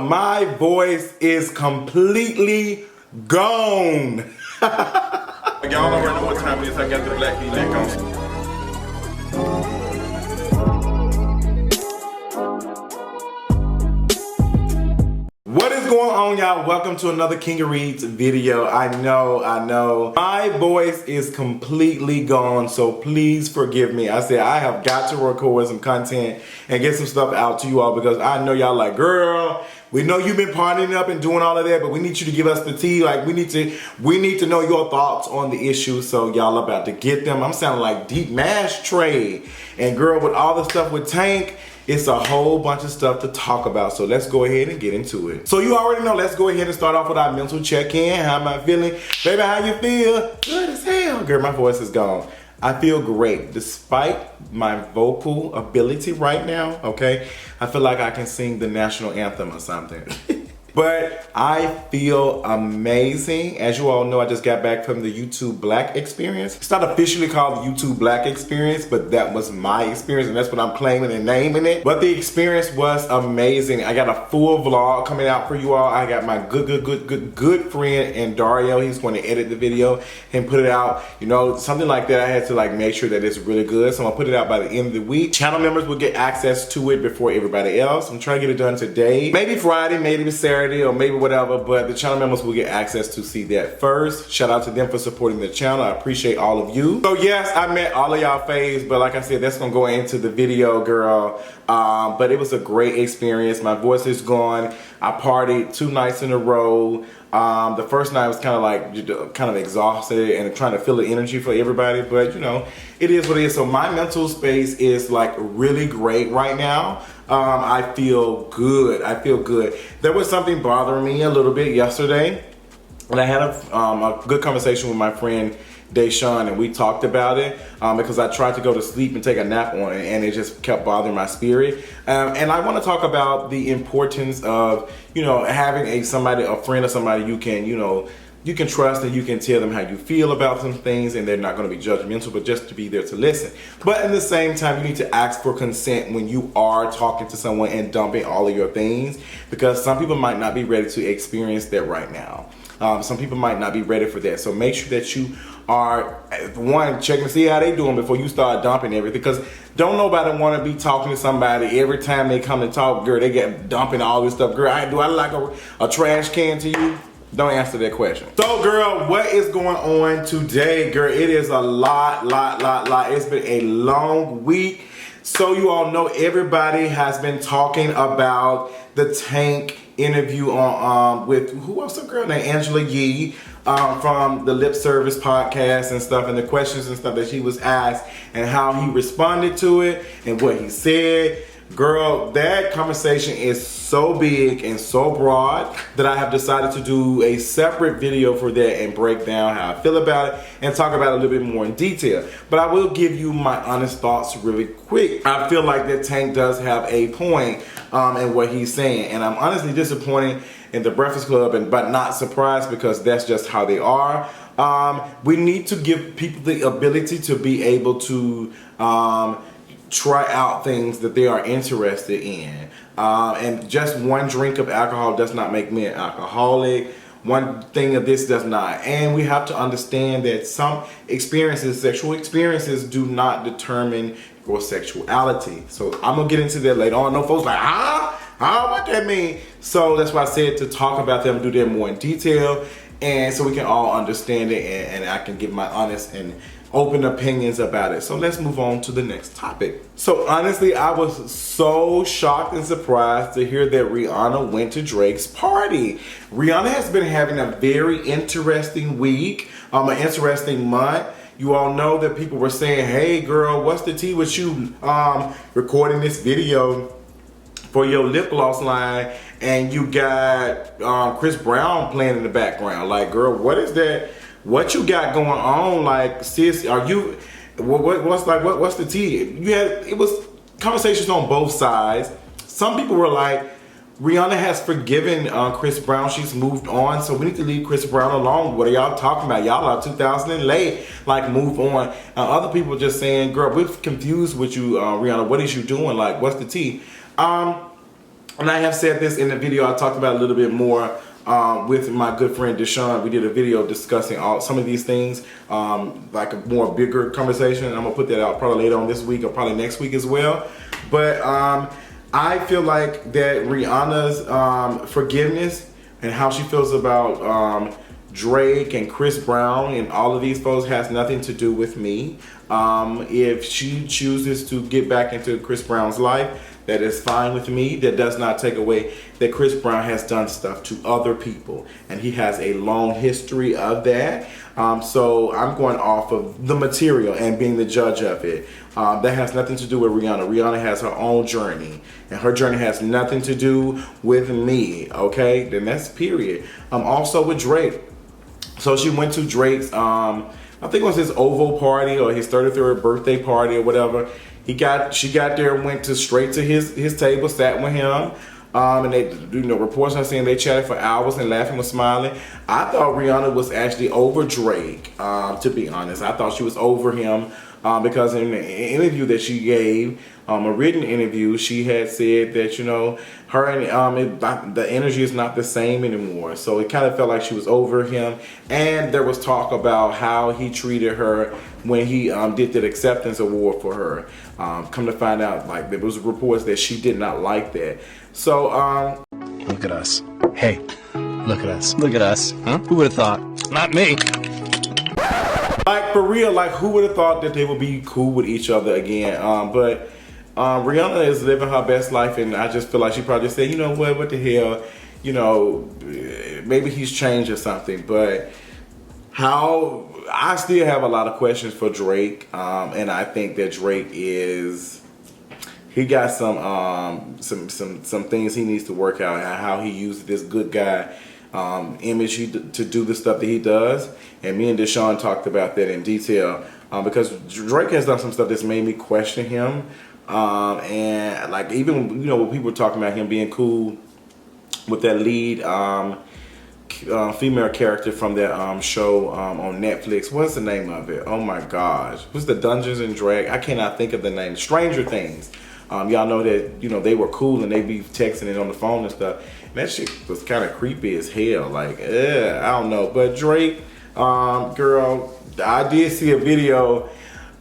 my voice is completely gone. Y'all already know what time it is. I got the black V-neck on. What is going on, y'all? Welcome to another King of Reads video. I know. My voice is completely gone, so please forgive me. I said I have got to record some content and get some stuff out to you all because I know y'all like, girl, we know you've been partying up and doing all of that, but we need you to give us the tea. Like, we need to know your thoughts on the issue, so y'all about to get them. I'm sounding like Deep Mash Trade. And girl, with all the stuff with Tank, it's a whole bunch of stuff to talk about, so let's go ahead and get into it. So you already know, let's go ahead and start off with our mental check-in. How am I feeling? Baby, how you feel? Good as hell. Girl, my voice is gone. I feel great, despite my vocal ability right now, okay? I feel like I can sing the national anthem or something. But I feel amazing. As you all know, I just got back from the YouTube Black experience. It's not officially called the YouTube Black experience, but that was my experience, and that's what I'm claiming and naming it. But the experience was amazing. I got a full vlog coming out for you all. I got my good friend and Dario. He's going to edit the video and put it out. You know, something like that. I had to like make sure that it's really good. So I'm gonna put it out by the end of the week. Channel members will get access to it before everybody else. I'm trying to get it done today. Maybe Friday, maybe Saturday, or maybe whatever, but the channel members will get access to see that first. Shout out to them for supporting the channel. I appreciate all of you. So yes, I met all of y'all faves, but like I said, that's gonna go into the video, girl. But it was a great experience. My voice is gone. I partied 2 nights in a row. The first night was kind of exhausted and trying to feel the energy for everybody, but you know, it is what it is. So my mental space is like really great right now. I feel good. I feel good. There was something bothering me a little bit yesterday, and I had a good conversation with my friend Deshawn, and we talked about it because I tried to go to sleep and take a nap on it, and it just kept bothering my spirit. And I want to talk about the importance of, you know, having a friend or somebody you can trust, and you can tell them how you feel about some things, and they're not going to be judgmental, but just to be there to listen. But at the same time, you need to ask for consent when you are talking to someone and dumping all of your things, because some people might not be ready to experience that right now. Some people might not be ready for that. So make sure that you are, one, checking to see how they doing before you start dumping everything, because don't nobody want to be talking to somebody every time they come to talk, girl, they get dumping all this stuff. Girl, do I like a trash can to you? Don't answer that question. So girl, what is going on today? Girl, it is a lot. It's been a long week. So you all know everybody has been talking about the Tank interview on with who was the girl named Angela Yee from the Lip Service podcast and stuff, and the questions and stuff that she was asked and how he responded to it and what he said. Girl, that conversation is so big and so broad that I have decided to do a separate video for that and break down how I feel about it and talk about it a little bit more in detail. But I will give you my honest thoughts really quick. I feel like that Tank does have a point in what he's saying, and I'm honestly disappointed in the Breakfast Club, but not surprised, because that's just how they are. We need to give people the ability to be able to try out things that they are interested in. And just one drink of alcohol does not make me an alcoholic. One thing of this does not. And we have to understand that some experiences, sexual experiences, do not determine your sexuality. So I'm gonna get into that later on. I know folks like, what that mean? So that's why I said to talk about them, do that more in detail, and so we can all understand it, and I can give my honest and open opinions about it. So let's move on to the next topic. So honestly, I was so shocked and surprised to hear that Rihanna went to Drake's party. Rihanna has been having a very interesting week, an interesting month. You all know that people were saying, hey girl, what's the tea with you recording this video for your lip gloss line, and you got Chris Brown playing in the background? Like, girl, what is that? What you got going on? Like, sis, are you, what's the tea? It was conversations on both sides. Some people were like, Rihanna has forgiven Chris Brown. She's moved on, so we need to leave Chris Brown alone. What are y'all talking about? Y'all are 2000 and late. Like, move on. Other people just saying, girl, we're confused with you, Rihanna. What is you doing? Like, what's the tea? And I have said this in the video, I talked about a little bit more with my good friend Deshaun. We did a video discussing some of these things, like a more bigger conversation. I'm gonna put that out probably later on this week or probably next week as well. But I feel like that Rihanna's forgiveness and how she feels about Drake and Chris Brown and all of these folks has nothing to do with me. If she chooses to get back into Chris Brown's life, that is fine with me. That does not take away that Chris Brown has done stuff to other people, and he has a long history of that. So I'm going off of the material and being the judge of it. That has nothing to do with Rihanna. Rihanna has her own journey, and her journey has nothing to do with me, okay? Then that's period. Also with Drake. So she went to Drake's, I think it was his Oval party or his 33rd birthday party or whatever. She got there and went straight to his table, sat with him. And they, reports are saying they chatted for hours and laughing and smiling. I thought Rihanna was actually over Drake, to be honest. I thought she was over him because in the interview that she gave, a written interview, she had said that, her and the energy is not the same anymore. So it kind of felt like she was over him. And there was talk about how he treated her when he did that acceptance award for her. Come to find out, like, there was reports that she did not like that. So, look at us. Hey, look at us. Look at us. Huh? Who would have thought? Not me. Like, for real, like, who would have thought that they would be cool with each other again? But Rihanna is living her best life, and I just feel like she probably said, you know what the hell? Maybe he's changed or something. But I still have a lot of questions for Drake, and I think that Drake he got some things he needs to work out, how he used this good guy image to do the stuff that he does. And me and Deshaun talked about that in detail because Drake has done some stuff that's made me question him. And like even when people were talking about him being cool with that lead female character from that show on Netflix. What's the name of it? Oh my gosh. What's the Dungeons and Dragons? I cannot think of the name. Stranger Things. Y'all know that, they were cool and they be texting it on the phone and stuff. And that shit was kind of creepy as hell. Like, I don't know. But Drake, girl, I did see a video.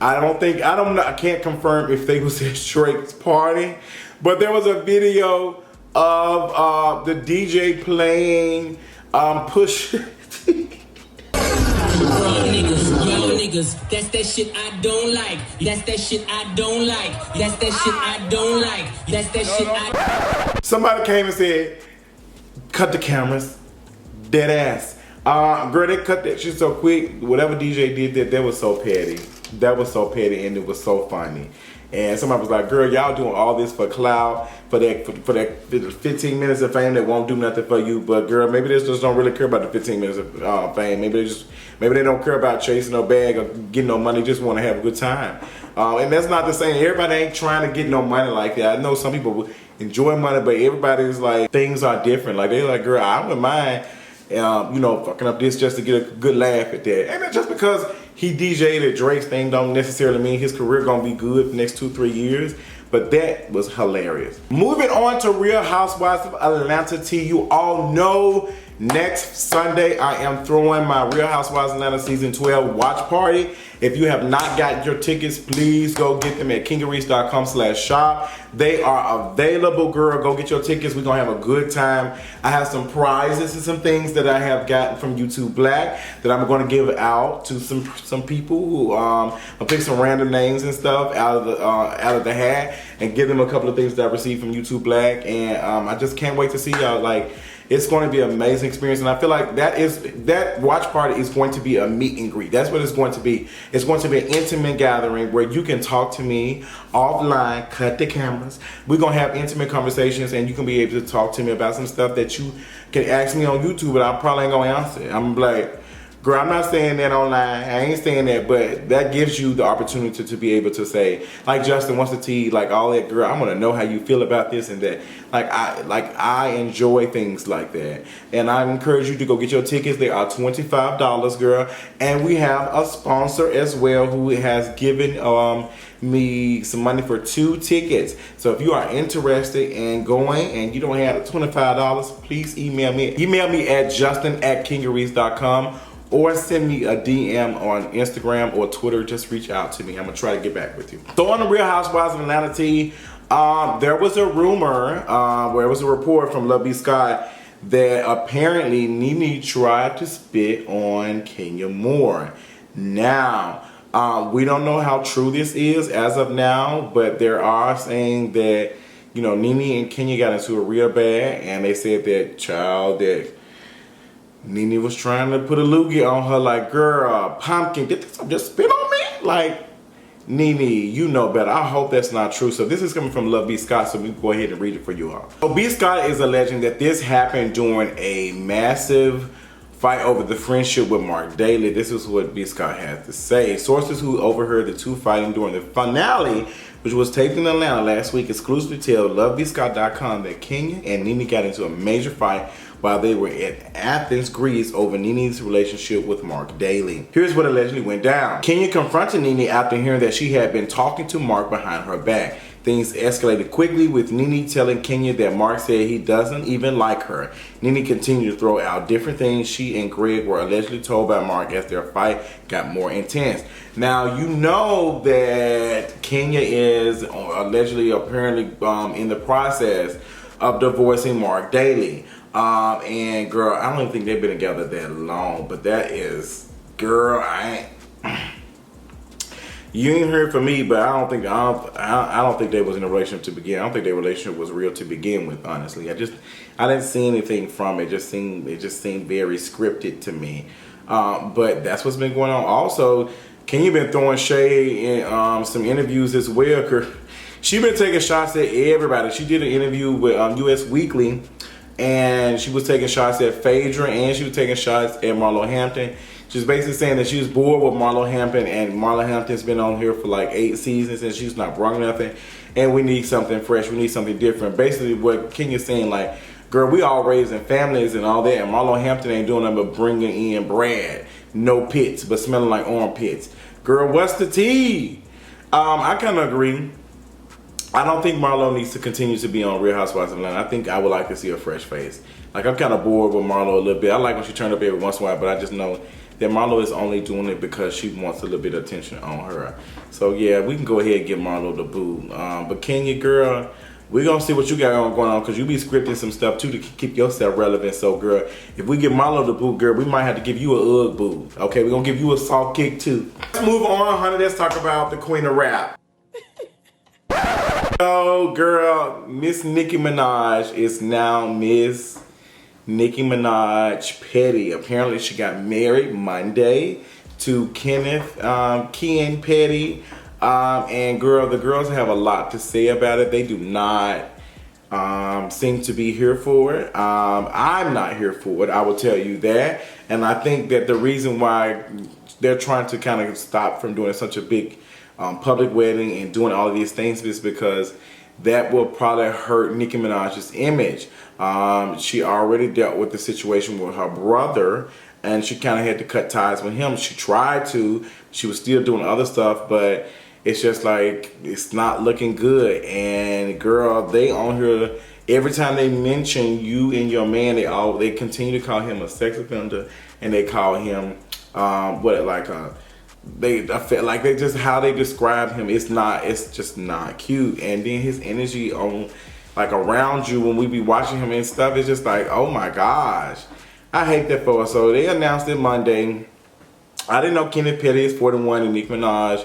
I can't confirm if they was at Drake's party, but there was a video of the DJ playing Push. Niggas, that's that shit I don't like. That's that shit I don't like. That's that shit I don't like. That's that shit I. Somebody came and said, cut the cameras, dead ass. Girl, they cut that shit so quick. Whatever DJ did that was so petty. That was so petty and it was so funny. And somebody was like, girl, y'all doing all this for clout, for that 15 minutes of fame that won't do nothing for you. But girl, maybe they just don't really care about the 15 minutes of fame. Maybe they don't care about chasing no bag or getting no money, just want to have a good time. And that's not the same. Everybody ain't trying to get no money like that. I know some people enjoy money, but everybody's like, things are different. Like they're like, girl, I wouldn't mind, fucking up this just to get a good laugh at that. And just because he DJ'd at Drake's thing don't necessarily mean his career gonna be good for the next 2-3 years. But that was hilarious. Moving on to Real Housewives of Atlanta tea. You all know next Sunday I am throwing my Real Housewives of Atlanta season 12 watch party. If you have not gotten your tickets, please go get them at kingareach.com/shop. They are available, girl. Go get your tickets. We're gonna have a good time. I have some prizes and some things that I have gotten from YouTube Black that I'm gonna give out to some people who I'll pick some random names and stuff out of the hat and give them a couple of things that I received from YouTube Black. And I just can't wait to see y'all. Like, it's going to be an amazing experience, and I feel like that watch party is going to be a meet and greet. That's what it's going to be. It's going to be an intimate gathering where you can talk to me offline, cut the cameras. We're going to have intimate conversations, and you can be able to talk to me about some stuff that you can ask me on YouTube, but I probably ain't going to answer. I'm like, Girl, I'm not saying that online. I ain't saying that, but that gives you the opportunity to be able to say, like Justin wants to tee, like all that, girl, I want to know how you feel about this and that. I enjoy things like that. And I encourage you to go get your tickets. They are $25, girl. And we have a sponsor as well who has given me some money for 2 tickets. So if you are interested in going and you don't have $25, please email me. Email me at justin@kingeries.com or send me a DM on Instagram or Twitter. Just reach out to me. I'm gonna try to get back with you. So on the Real Housewives of Atlanta tea, there was a rumor, where it was a report from Love B. Scott that apparently NeNe tried to spit on Kenya Moore. Now, we don't know how true this is as of now, but there are saying that, you know, NeNe and Kenya got into it real bad, and they said that NeNe was trying to put a loogie on her, like, girl, pumpkin, did this just spit on me? Like, NeNe, you know better. I hope that's not true. So this is coming from Love B. Scott, so we can go ahead and read it for you all. So B. Scott is alleging that this happened during a massive fight over the friendship with Mark Daly. This is what B. Scott has to say. Sources who overheard the two fighting during the finale, which was taped in Atlanta last week, exclusively tell LoveBScott.com that Kenya and NeNe got into a major fight while they were at Athens, Greece over NeNe's relationship with Mark Daly. Here's what allegedly went down. Kenya confronted NeNe after hearing that she had been talking to Mark behind her back. Things escalated quickly, with NeNe telling Kenya that Mark said he doesn't even like her. NeNe continued to throw out different things she and Greg were allegedly told by Mark as their fight got more intense. Now, you know that Kenya is allegedly, apparently, in the process of divorcing Mark Daly. And girl, I don't even think they've been together that long, but that is, girl, you ain't heard from me, but I don't think they was in a relationship to begin. I don't think their relationship was real to begin with, honestly. I didn't see anything from it. It just seemed very scripted to me. But that's what's been going on. Also, Kenya been throwing shade in some interviews as well. She been taking shots at everybody. She did an interview with US Weekly, and she was taking shots at Phaedra, and she was taking shots at Marlo Hampton. She's basically saying that she was bored with Marlo Hampton, and Marlo Hampton's been on here for like 8 seasons, and she's not brought nothing, and we need something fresh, we need something different. Basically what Kenya's saying, like, girl, we all raised in families and all that, and Marlo Hampton ain't doing nothing but bringing in bread, no pits, but smelling like armpits. Girl, what's the tea? I kind of agree. I don't think Marlo needs to continue to be on Real Housewives of Atlanta. I think I would like to see a fresh face. Like, I'm kind of bored with Marlo a little bit. I like when she turned up every once in a while, but I just know that Marlo is only doing it because she wants a little bit of attention on her. So yeah, we can go ahead and give Marlo the boo. But Kenya, girl, we're gonna see what you got going on, because you be scripting some stuff too to keep yourself relevant. So girl, if we give Marlo the boo, girl, we might have to give you a Ugg boo. Okay, we're gonna give you a soft kick too. Let's move on, honey. Let's talk about the queen of rap. Oh girl, Miss Nicki Minaj is now Miss Nicki Minaj Petty. Apparently she got married Monday to Kenneth, Ken Petty. And girl, the girls have a lot to say about it. They do not seem to be here for it. I'm not here for it, I will tell you that. And I think that the reason why they're trying to kind of stop from doing such a big public wedding and doing all of these things is because that will probably hurt Nicki Minaj's image. She already dealt with the situation with her brother, and she kind of had to cut ties with him. She tried to. She was still doing other stuff, but it's just like, it's not looking good. And girl, they on here, every time they mention you and your man, they continue to call him a sex offender, and they call him I feel like they just, how they describe him, it's just not cute. And then his energy on, like, around you when we be watching him and stuff, it's just like, oh my gosh, I hate that for us. So they announced it Monday. I didn't know Kenneth Petty is 41 and Nicki Minaj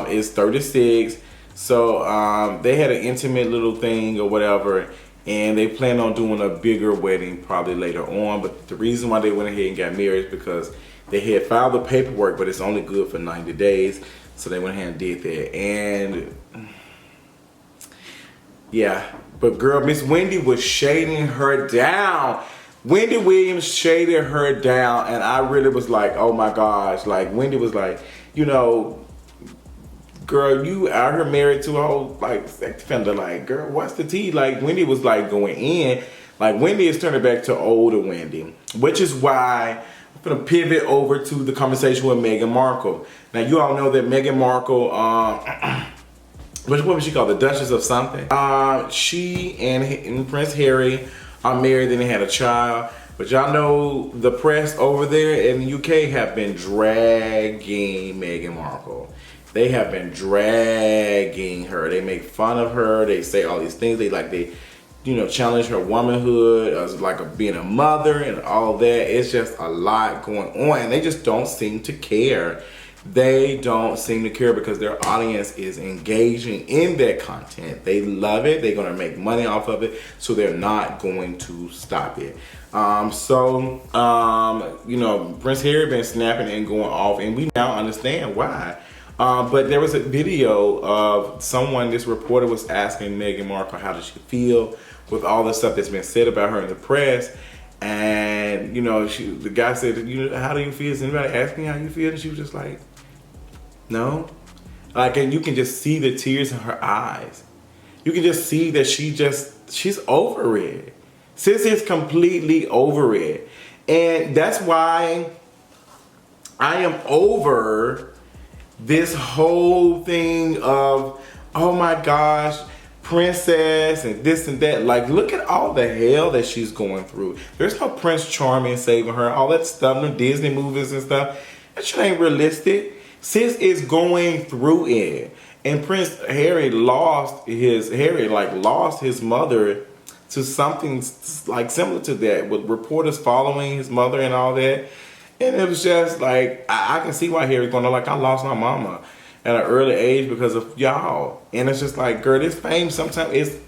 is 36. So they had an intimate little thing or whatever, and they plan on doing a bigger wedding probably later on. But the reason why they went ahead and got married is because they had filed the paperwork, but it's only good for 90 days. So they went ahead and did that. And yeah, but girl, Miss Wendy was shading her down. Wendy Williams shaded her down, and I really was like, oh my gosh. Like, Wendy was like, you know, girl, you out here married to a whole, like, sex offender. Like, girl, what's the tea? Like, Wendy was, like, going in. Like, Wendy is turning back to older Wendy, which is why I'm going to pivot over to the conversation with Meghan Markle. Now, you all know that Meghan Markle, what was she called? The Duchess of something? She and Prince Harry are married, and they had a child. But y'all know the press over there in the UK have been dragging Meghan Markle. They have been dragging her. They make fun of her. They say all these things. They you know, challenge her womanhood as like being a mother and all that. It's just a lot going on, and they just don't seem to care. They don't seem to care because their audience is engaging in that content. They love it. They're going to make money off of it, so they're not going to stop it. You know, Prince Harry been snapping and going off, and we now understand why. But there was a video of someone, this reporter was asking Meghan Markle how does she feel with all the stuff that's been said about her in the press. And, you know, the guy said, you know, how do you feel? Is anybody asking how you feel? And she was just like, no. Like, and you can just see the tears in her eyes. You can just see that she's over it. Sis is completely over it. And that's why I am over this whole thing of, oh my gosh, princess and this and that. Like, look at all the hell that she's going through. There's no Prince Charming saving her. All that stuff, the Disney movies and stuff, that shit ain't realistic. Sis is going through it. And Prince Harry lost his mother to something like similar to that, with reporters following his mother and all that. And it was just like, I can see why Harry's going to, like, I lost my mama at an early age because of y'all. And it's just like, girl, this fame sometimes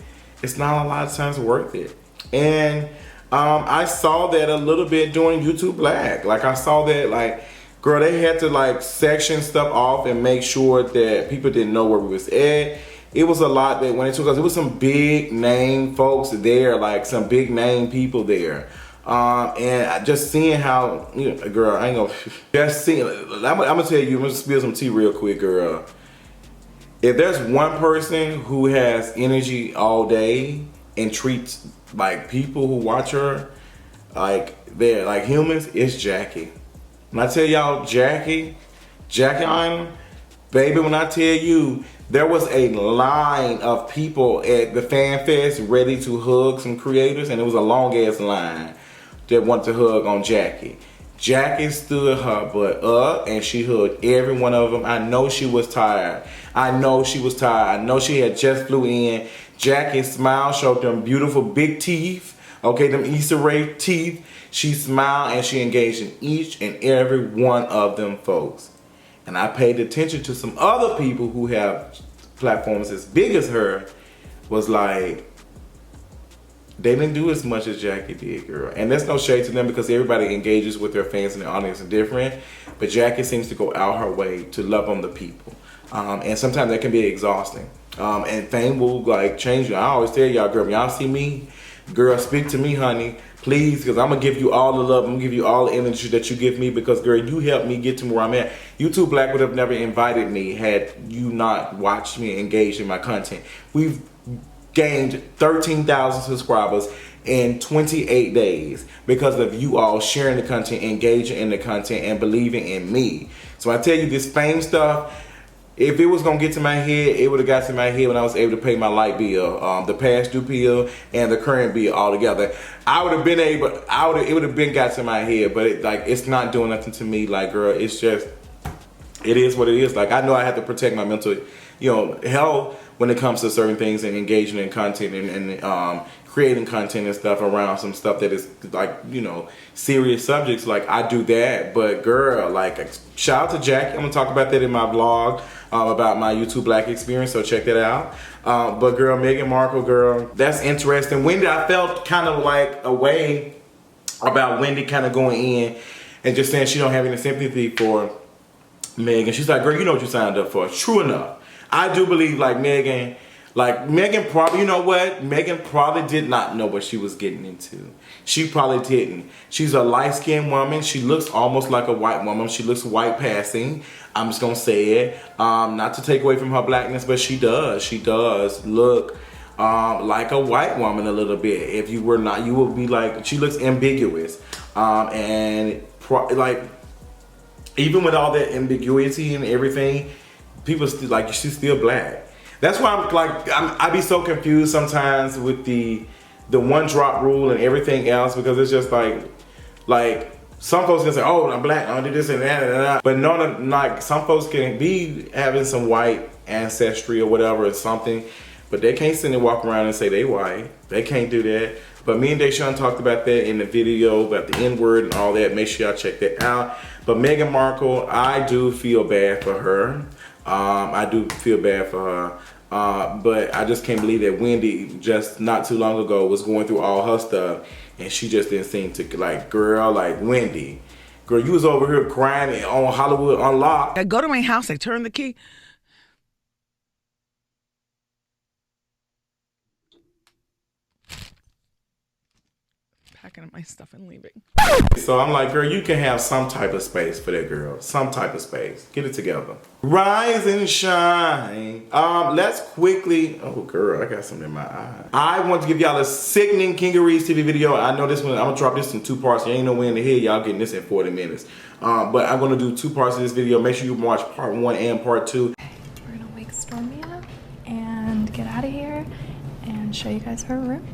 it's not a lot of times worth it. And I saw that a little bit during YouTube Black. Like, I saw that, like, girl, they had to, like, section stuff off and make sure that people didn't know where we was at. It was a lot that when it took us, it was some big name folks there, like some big name people there. And just seeing how, you know, girl, I ain't gonna, just seeing, I'm gonna tell you, I'm gonna spill some tea real quick, girl. If there's one person who has energy all day and treats like people who watch her like they're like humans, it's Jackie. When I tell y'all Jackie Island, baby, when I tell you, there was a line of people at the Fan Fest ready to hug some creators, and it was a long ass line that wanted to hug on Jackie. Jackie stood her butt up and she hugged every one of them. I know she was tired. I know she had just flew in. Jackie smiled, showed them beautiful big teeth, okay, them Issa Rae teeth. She smiled and she engaged in each and every one of them folks. And I paid attention to some other people who have platforms as big as her, was like, they didn't do as much as Jackie did, girl. And that's no shade to them because everybody engages with their fans and their audience are different. But Jackie seems to go out her way to love on the people. And sometimes that can be exhausting. And fame will, like, change you. I always tell y'all, girl, when y'all see me, girl, speak to me, honey. Please, because I'm going to give you all the love. I'm going to give you all the energy that you give me because, girl, you helped me get to where I'm at. YouTube Black would have never invited me had you not watched me and engaged in my content. We've gained 13,000 subscribers in 28 days because of you all sharing the content, engaging in the content, and believing in me. So I tell you, this fame stuff, if it was gonna get to my head, it would have got to my head when I was able to pay my light bill, the past due bill and the current bill all together. It would have been got to my head, but it's not doing nothing to me. Like, girl, it's just, it is what it is. Like, I know I have to protect my mental, health when it comes to certain things and engaging in content and creating content and stuff around some stuff that is like, serious subjects. Like, I do that, but girl, like, shout out to Jackie. I'm gonna talk about that in my vlog about my YouTube Black experience, so check that out. But girl, Meghan Markle, girl, that's interesting. Wendy, I felt kind of like a way about Wendy kind of going in and just saying she don't have any sympathy for Meghan. She's like, girl, you know what you signed up for. True enough. I do believe, like, Meghan, Like Meghan probably, you know what? Meghan probably did not know what she was getting into. She probably didn't. She's a light-skinned woman. She looks almost like a white woman. She looks white passing. I'm just gonna say it. Not to take away from her blackness, but she does. She does look like a white woman a little bit. If you were not, you would be like, she looks ambiguous. Like, even with all that ambiguity and everything, people still like, she's still black. That's why I'm like, I be so confused sometimes with the one drop rule and everything else, because it's just like some folks can say, oh, I'm black, I do this and that and that. But no, like some folks can be having some white ancestry or whatever or something, but they can't sit and walk around and say they white. They can't do that. But me and Deshaun talked about that in the video about the N-word and all that. Make sure y'all check that out. But Meghan Markle, I do feel bad for her. I do feel bad for her. But I just can't believe that Wendy just not too long ago was going through all her stuff and she just didn't seem to like, girl, like Wendy. Girl, you was over here crying on Hollywood Unlocked. I go to my house, I turn the key. Packing up my stuff and leaving. So I'm like, girl, you can have some type of space for that girl. Some type of space. Get it together. Rise and shine. Let's quickly, oh girl, I got something in my eye. I want to give y'all a sickening Kingarees TV video. I know this one, I'm gonna drop this in 2 parts. You ain't no way in the head, y'all getting this in 40 minutes. But I'm gonna do 2 parts of this video. Make sure you watch part 1 and part 2. We're gonna wake Stormy up and get out of here and show you guys her room.